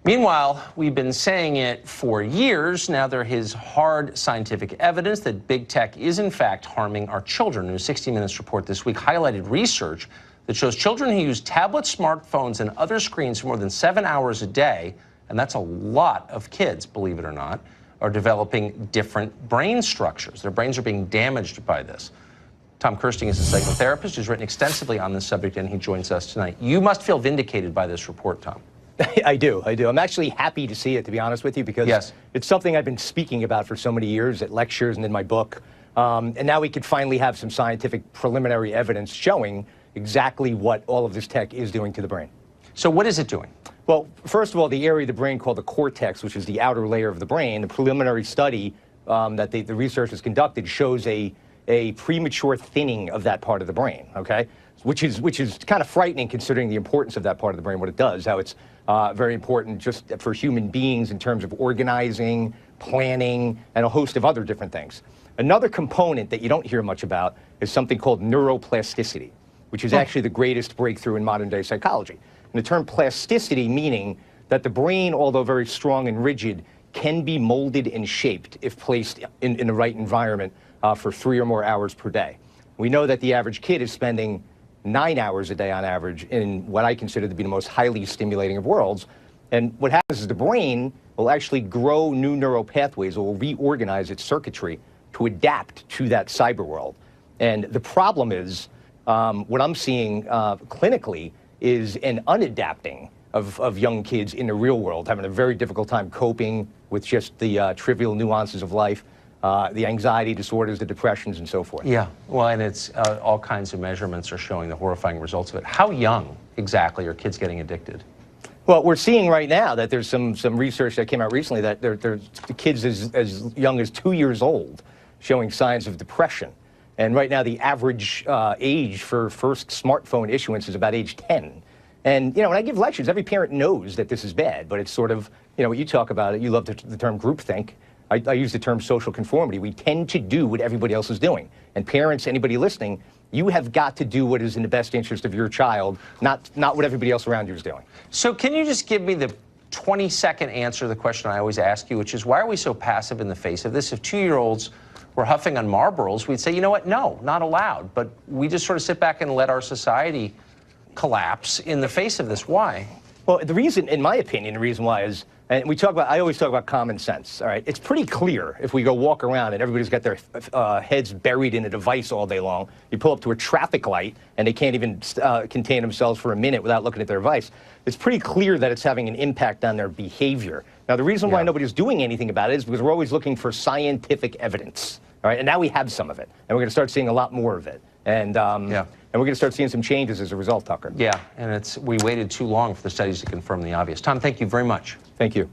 Meanwhile, we've been saying it for years. Now there is hard scientific evidence that big tech is in fact harming our children. A 60 Minutes report this week highlighted research that shows children who use tablets, smartphones, and other screens for more than 7 hours a day, and that's a lot of kids, believe it or not, are developing different brain structures. Their brains are being damaged by this. Tom Kirsting is a psychotherapist who's written extensively on this subject, and he joins us tonight. You must feel vindicated by this report, Tom. I do. I'm actually happy to see it, to be honest with you, because it's something I've been speaking about for so many years at lectures and in my book. And now we could finally have some scientific preliminary evidence showing exactly what all of this tech is doing to the brain. So what is it doing? Well, first of all, the area of the brain called the cortex, which is the outer layer of the brain, the preliminary study that the researchers conducted shows a premature thinning of that part of the brain, okay? Which is kind of frightening considering the importance of that part of the brain, what it does, how it's very important just for human beings in terms of organizing, planning, and a host of other different things. Another component that you don't hear much about is something called neuroplasticity, which is actually the greatest breakthrough in modern day psychology. And the term plasticity meaning that the brain, although very strong and rigid, can be molded and shaped if placed in the right environment for 3 or more hours per day. We know that the average kid is spending 9 hours a day on average in what I consider to be the most highly stimulating of worlds. And what happens is the brain will actually grow new neural pathways, or will reorganize its circuitry to adapt to that cyber world. And the problem is, what I'm seeing clinically is an unadapting of young kids in the real world, having a very difficult time coping with just the trivial nuances of life. The anxiety disorders, the depressions, and so forth. Yeah, well, and it's all kinds of measurements are showing the horrifying results of it. How young exactly are kids getting addicted? Well, we're seeing right now that there's some research that came out recently that there's kids as young as 2 years old showing signs of depression. And right now the average age for first smartphone issuance is about age 10. And, you know, when I give lectures, every parent knows that this is bad, but it's sort of, you know, what you talk about it, you love the term groupthink. I use the term social conformity. We tend to do what everybody else is doing. And parents, anybody listening, you have got to do what is in the best interest of your child, not what everybody else around you is doing. So can you just give me the 20-second answer to the question I always ask you, which is why are we so passive in the face of this? If 2-year-olds were huffing on Marlboros, we'd say, you know what, no, not allowed. But we just sort of sit back and let our society collapse in the face of this. Why? Well, the reason, in my opinion, the reason why is, and I always talk about common sense, all right? It's pretty clear if we go walk around and everybody's got their heads buried in a device all day long. You pull up to a traffic light and they can't even contain themselves for a minute without looking at their device. It's pretty clear that it's having an impact on their behavior. Now, the reason why nobody's doing anything about it is because we're always looking for scientific evidence, all right? And now we have some of it, and we're going to start seeing a lot more of it. And we're going to start seeing some changes as a result, Tucker. Yeah, and we waited too long for the studies to confirm the obvious. Tom, thank you very much. Thank you.